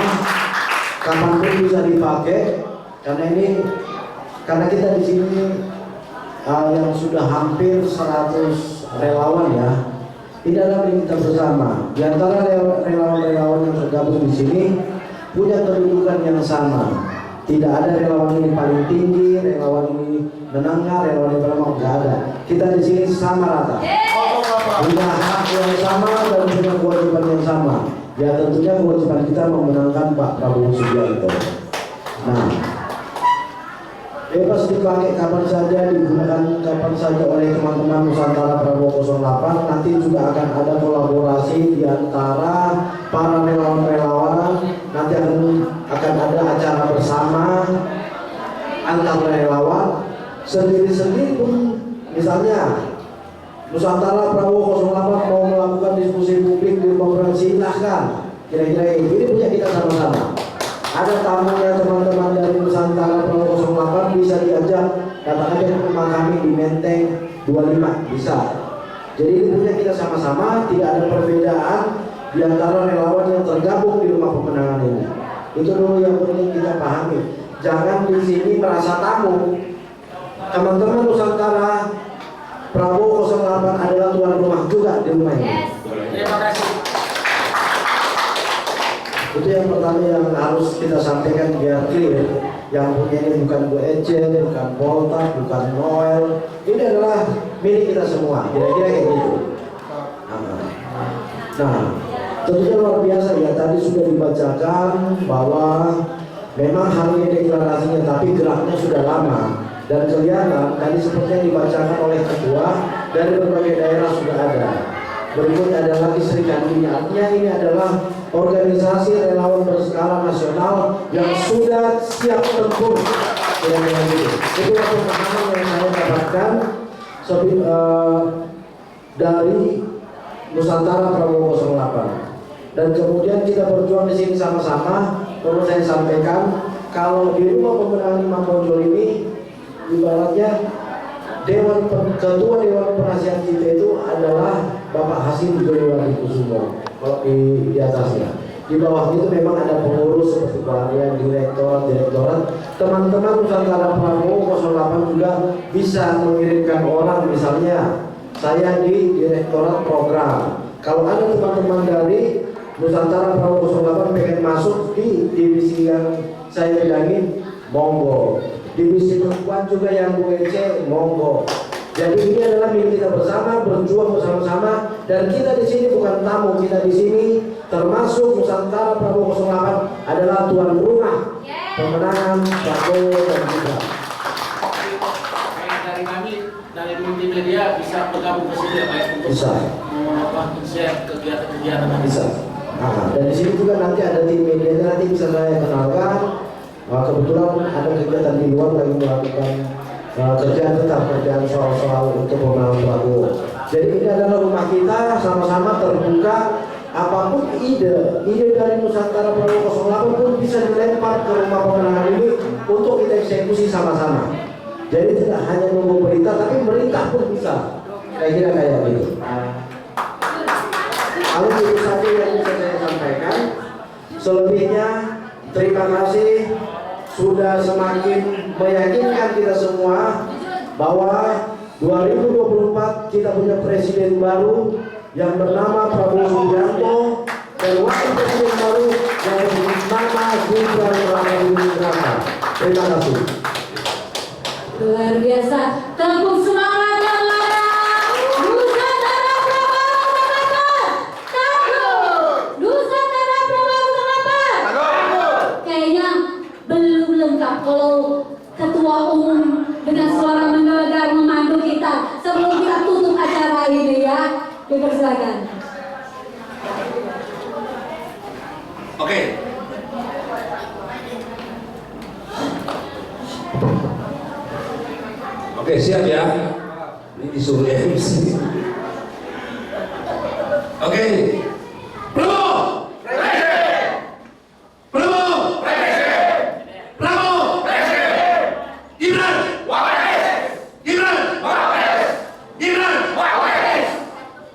F: Kapanpun bisa dipakai, karena kita di sini yang sudah hampir 100 relawan ya. Ini adalah milik kita bersama. Di antara relawan-relawan yang tergabung di sini punya kedudukan yang sama. Tidak ada relawan ini paling tinggi, relawan ini menengah, relawan ini paling nggak ada. Kita di sini sama rata. Punya hak yang sama dan punya kewajiban yang sama. Ya tentunya kewajiban kita memenangkan Pak Prabowo Subianto. Nah, bebas dipakai kapan saja, digunakan kapan saja oleh teman-teman Nusantara Prabowo 08. Nanti juga akan ada kolaborasi di antara para relawan-relawan. Nanti akan ada acara bersama antar relawan. Sendiri-sendiri pun, misalnya Nusantara Prabowo 08 mau melakukan diskusi publik di konferensi, silahkan. Kira-kira ini punya kita sama-sama. Ada tamunya teman-teman dari Nusantara Prabowo 08 bisa diajak datang aja ke rumah kami di Menteng 25 bisa. Jadi ini punya kita sama-sama, tidak ada perbedaan di antara relawan yang tergabung di rumah pemenangan ini. Itu dulu yang penting kita pahami. Jangan di sini merasa tamu. Teman-teman Nusantara Prabowo 08 adalah tuan rumah juga di rumah ini.
G: Terima kasih.
F: Itu yang pertama yang harus kita sampaikan biar clear. Yang punya ini bukan Bu Ece, bukan Poltak, bukan Noel. Ini adalah milik kita semua. Kira-kira kayak gitu. Nah, tentunya luar biasa ya. Tadi sudah dibacakan bahwa memang hari ini deklarasinya, tapi geraknya sudah lama. Dan kelihatan tadi seperti yang dibacakan oleh ketua dari berbagai daerah sudah ada. Berikutnya ada lagi Serikat ini. Artinya ini adalah organisasi relawan berskala nasional yang sudah siap tempur. Itu pemahaman yang saya dapatkan dari Nusantara Prabowo 08. Dan kemudian kita berjuang di sini sama-sama. Perlu saya sampaikan, kalau di rumah pemenangan Mambojo ini, ibaratnya ketua Dewan Penasihat kita itu adalah Bapak Hasim Joyowadikusumo. Kalau di atasnya, di bawah itu memang ada pengurus seperti Balian, direktorat. Teman-teman Nusantara Prabowo 08 juga bisa mengirimkan orang, misalnya saya di direktorat program. Kalau ada teman-teman dari Nusantara Prabowo 08 pengen masuk di divisi yang saya bilangin, monggo. Divisi perempuan juga yang Bu Ece, monggo. Jadi ini adalah milik kita bersama, berjuang bersama-sama, dan kita di sini bukan tamu, kita di sini termasuk Nusantara Prabowo 08 adalah tuan rumah pemenangan Prabowo dan Gibran.
I: dari multimedia bisa bergabung ke sini ya Pak ya, untuk
F: Bisa.
I: share kegiatan-kegiatan
F: Bisa. Nah, dan di sini juga nanti ada tim media, nanti bisa saya kenalkan. Kebetulan ada kegiatan di luar lagi melakukan kerjaan tetap, kerjaan soal-soal untuk pemenangan Prabowo. Jadi ini adalah rumah kita, sama-sama terbuka. Apapun ide dari Nusantara Prabowo 08 pun bisa dilempar ke rumah pemenangan ini untuk kita eksekusi sama-sama. Jadi tidak hanya nunggu perintah, tapi merintah pun bisa. Kira-kira kayak gitu. Lalu itu saja yang bisa saya sampaikan. Selebihnya terima kasih sudah semakin meyakinkan kita semua bahwa 2024 kita punya presiden baru yang bernama Prabowo Subianto dan wakil presiden baru yang bernama Gibran Rakabuming-Raka. Terima kasih.
A: Luar biasa. Tepuk semangat yang larang. Nusantara Prabowo 08. Takut. Nusantara Prabowo 08. Kayaknya belum lengkap kalau ketua umum dengan suara menggelegar memandu kita sebelum kita tutup acara ini ya. Dipersilakan.
E: Oke. Oke, siap ya. Ini disuruh MC. Oke. Prabowo. Prabowo. Prabowo. Gibran. Gibran. Gibran.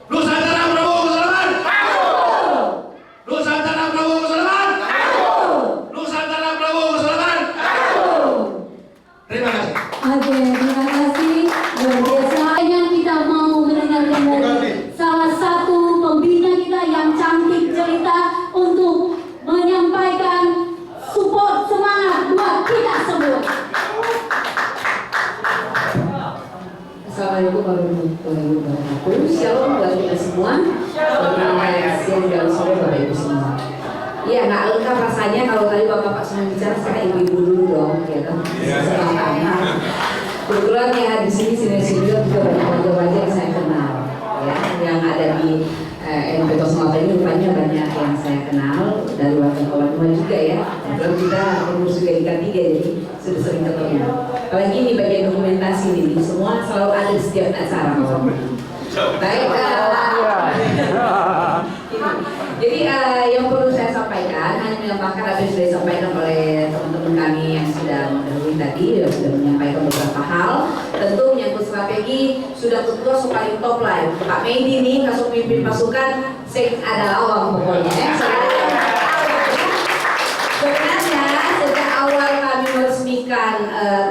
E: Nusantara Prabowo 08. Nusantara Prabowo 08. Nusantara Prabowo 08. Terima kasih.
A: Oke, terima kasih. Luar biasa. Yang kita mau mendengarkan dari salah satu pembina kita yang cantik cerita untuk menyampaikan support semangat buat kita semua. Assalamualaikum warahmatullahi wabarakatuh. Shalom buat kita semua. Selamat siang dan sore Bapak Ibu semua. Iya, nggak lengkap rasanya kalau tadi Bapak semua bicara, saya ibu-ibu dulu dong, ya kan? Kebetulan yang ada di sini senior juga banyak wajah-wajah yang saya kenal, ya, yang ada di NP 08 ini rupanya banyak yang saya kenal dari wartawan juga ya. Kebetulan kita umur juga di K3 jadi sudah sering ketemu. Apalagi ini bagian dokumentasi ini semua selalu ada di setiap acara. Baik, jadi yang perlu saya sampaikan hanya menambahkan apa yang sudah disampaikan oleh teman-teman kami yang sudah mendahului tadi, sudah menyampaikan beberapa hal. Tentu menyangkut strategi sudah ketua paling top line. Pak Medi nih kasih pimpin pasukan, sing ada awang pokoknya. Sebenarnya sejak awal kami meresmikan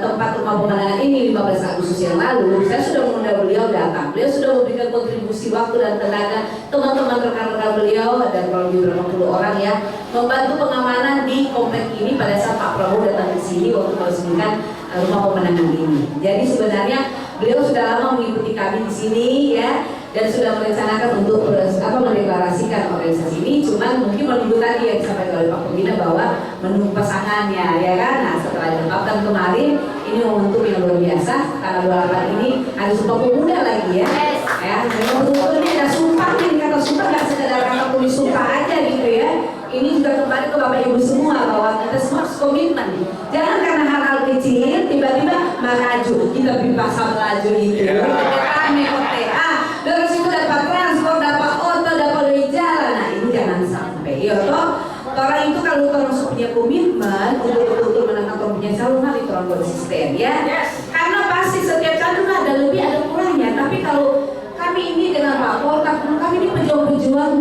A: tempat rumah pemenangan ini 15 Agustus yang lalu, saya sudah mengundang beliau datang. Beliau sudah memberikan kontribusi waktu dan tenaga, teman-teman rekan-rekan beliau dan kalau lebih berapa puluh orang ya, membantu pengamanan di komplek ini pada saat Pak Prabowo datang ke sini waktu meresmikan rumah pemenangan ini. Jadi sebenarnya beliau sudah lama mengikuti kami di sini ya, dan sudah merencanakan untuk mendeklarasikan organisasi ini. Cuman mungkin menunggu tadi yang disampaikan oleh Pak Pembina bahwa menunggu pasangannya ya kan. Nah setelah dilengkapkan kemarin, ini momentum yang luar biasa karena 28 ini ada Sumpah Pemuda lagi ya. Ya, memang betul-betul ini ada sumpah, ini kata sumpah nggak sekedar kata tulis sumpah aja gitu ya. Ini juga kembali ke Bapak Ibu semua bahwa kita semua harus komitmen. Jangan karena hal-hal kecil tiba-tiba melaju, kita bisa melaju itu. Rame OTA, dari situ dapat transport, dapat auto, dapat dari jalan. Nah ini jangan sampai. Ya toh, orang itu kalau orang punya komitmen untuk betul-betul menangkap punya calon hal itu orang konsisten ya. Karena pasti setiap calon ada lebih ada kurangnya. Tapi kalau kami ini dengan Pak Polkam, kami ini pejuang-pejuang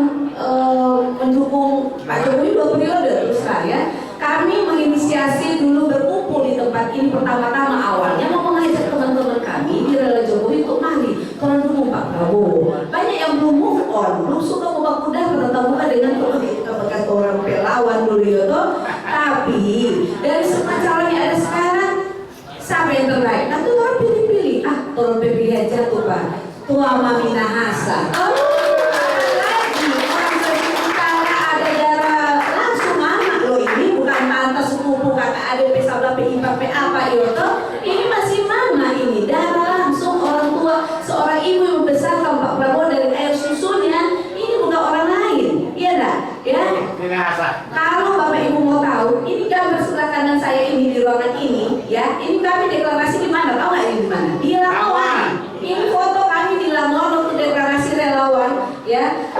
A: mendukung Pak Jokowi 2 periode terus ya. Kami menginisiasi dulu berkumpul di tempat ini pertama-tama awalnya mau mengajak teman-teman kami di Relawan Jokowi untuk mari tolong dukung Pak Prabowo. Banyak yang belum move on, belum suka membawa kuda bertatap muka dengan bekas orang relawan dulu itu. Tapi dari semua calon yang ada sekarang, siapa yang terbaik? Nah tuh orang pilih-pilih, orang pilih aja tuh Pak. Tua Mami Nahasa. Ada P1, P4, P apa itu, ini masih mama ini darah langsung orang tua
G: ruangan ini, ya, ini kami deklarasi di mana? Tahu nggak ini di mana? Di Lamongan. Ini foto kami di Lamongan waktu deklarasi relawan, ya,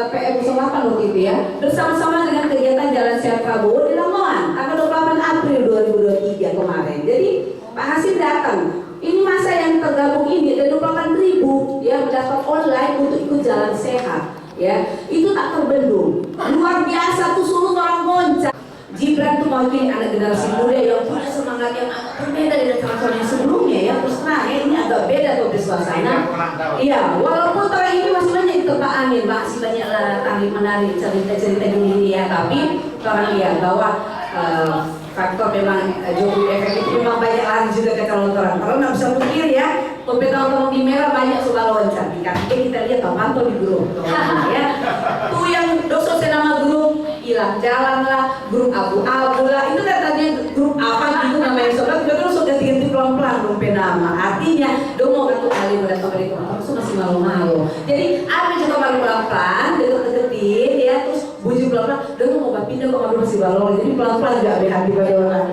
G: PM 08 waktu itu ya, bersama-sama dengan kegiatan Jalan Sehat Prabowo di Lamongan, tanggal 28 April 2023 kemarin. Jadi Pak Hasim datang. Ini masa yang tergabung ini ada 28.000 yang mendapat online untuk ikut Jalan Sehat, ya. Itu tak terbendung. Luar biasa tuh seluruh orang Monca. Gibran tuh mewakili anak generasi muda yang punya semangat yang agak berbeda dari tahun yang sebelumnya ya. Terus terang ya, ini agak beda tuh di suasana. Iya, walaupun tahun ini masih banyak ditebak angin, masih banyak tarik menarik cerita-cerita ini ya. Tapi orang lihat bahwa faktor memang Jokowi efek itu memang banyak lari juga ke calon-calon. Kalau nggak bisa mikir ya, kompeten di merah banyak suka loncat. Di kaki kita lihat Tamanto di grup, ya. Tuh yang dosa senama grup hilang jalan lah, grup abu-abu lah. Itu kan tadinya grup apa gitu namanya sobat. Kita terus sudah ganti pelan-pelan grup nama. Artinya, dong mau kartu kali udah tahu dari teman terus masih malu-malu. Jadi ada juga malu pelan-pelan, deket-deketin, ya terus bujuk pelan-pelan. Dong mau pindah kok malu masih balong. Jadi pelan-pelan juga hati pada orang.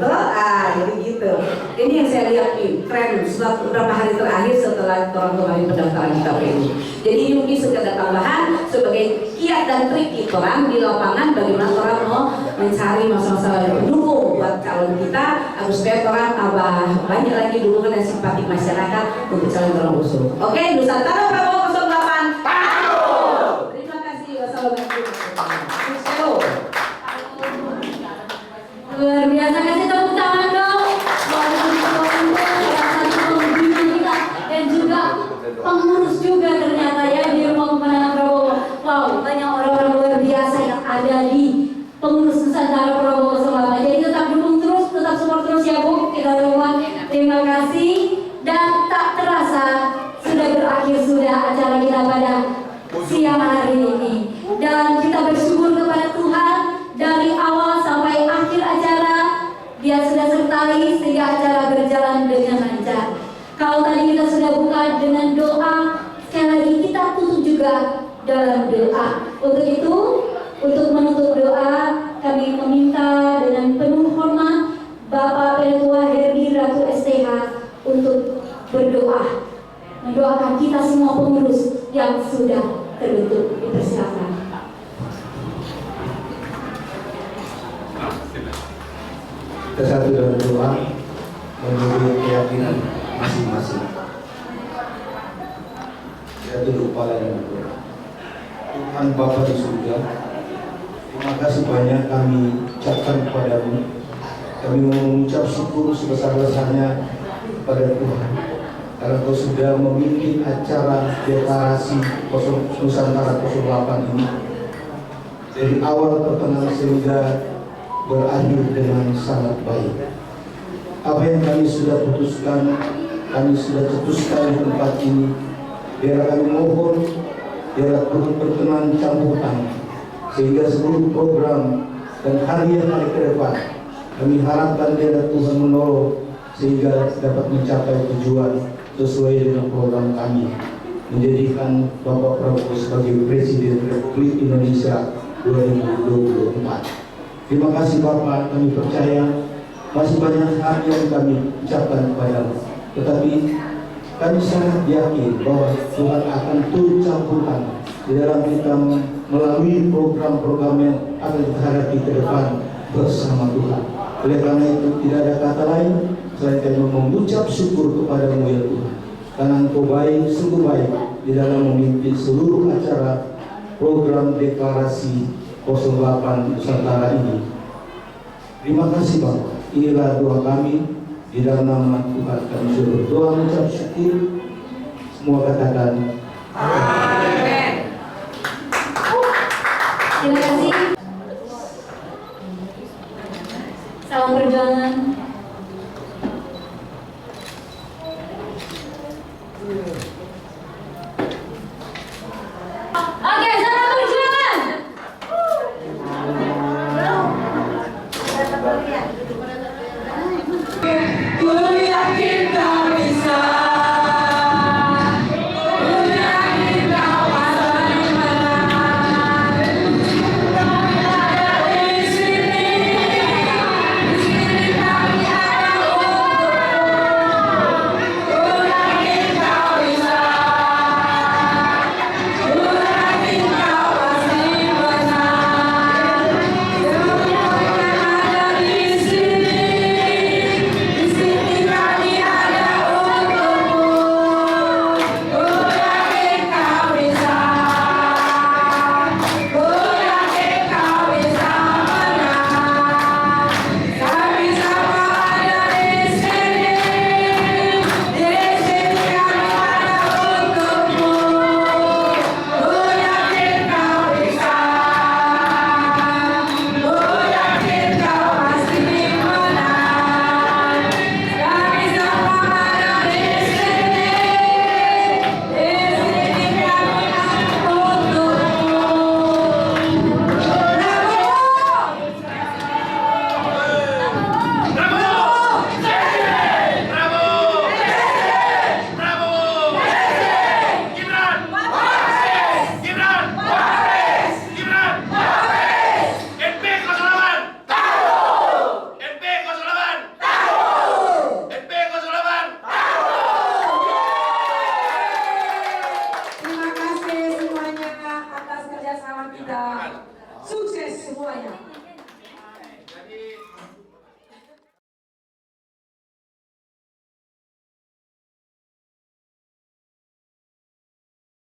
G: Jadi gitu. Ini yang saya lihat nih tren setelah beberapa hari terakhir setelah orang kemarin pendaftaran di KPU. Jadi ini mungkin sekedar tambahan sebagai kiat dan trik kita orang di lapangan bagaimana orang mau mencari masa-masa pendukung buat calon kita agar supaya orang tambah banyak lagi dukungan dan simpati masyarakat untuk calon usul. Oke, Nusantara Prabowo 08. Terima kasih. Wassalamualaikum.
A: Luar biasa, kasih tepuk tangan dong. Dan juga pengurus juga ternyata ya di Rumah Pemenangan Prabowo. Wow, banyak orang-orang luar biasa yang ada di pengurus Nusantara Prabowo selama. Jadi tetap dukung terus, tetap support terus ya Bu. Kita semua terima kasih. Dan tak terasa sudah berakhir sudah acara kita pada siang hari ini. Dan kita bersyukur kepada Tuhan dari awal sampai akhir acara Dia sudah sertai sehingga acara berjalan dengan lancar. Kalau tadi kita sudah buka dengan doa, sekali lagi kita tutup juga dalam doa. Untuk itu, untuk menutup doa, kami meminta dengan penuh hormat Bapak Ketua Herdi Ratu STH untuk berdoa, mendoakan kita semua pengurus yang sudah terbentuk. Dipersilakan.
F: Kita satu dalam doa menurut keyakinan masing-masing. Kita tunduk kepala dan berdoa. Tuhan Bapa di surga, terima kasih banyak kami ucapkan kepadamu. Kami mengucap syukur sebesar-besarnya kepada Tuhan karena Kau sudah memimpin acara deklarasi Nusantara 08 ini dari awal pertengahan sehingga berakhir dengan sangat baik. Apa yang kami sudah putuskan, kami sudah cetuskan di tempat ini. Biar kami mohon, biar Tuhan berkenan campur tangan, sehingga seluruh program dan hari-hari ke depan kami harapkan biar Tuhan menolong sehingga dapat mencapai tujuan sesuai dengan program kami, menjadikan Bapak Prabowo sebagai Presiden Republik Indonesia 2024. Terima kasih Bapak, kami percaya masih banyak hal yang kami ucapkan kepadamu. Tetapi kami sangat yakin bahwa Tuhan akan turut campur tangan di dalam kita melalui program-program yang akan kita hadapi ke depan bersama Tuhan. Oleh karena itu tidak ada kata lain selain kami mengucap syukur kepadamu ya Tuhan. Karena Engkau baik, sungguh baik di dalam memimpin seluruh acara program deklarasi 08 Nusantara ini. Terima kasih Bapak. Inilah doa kami di dalam nama Tuhan kami sudah berdoa mengucap syukur. Semua katakan
A: Amin. Terima kasih. Salam perjuangan.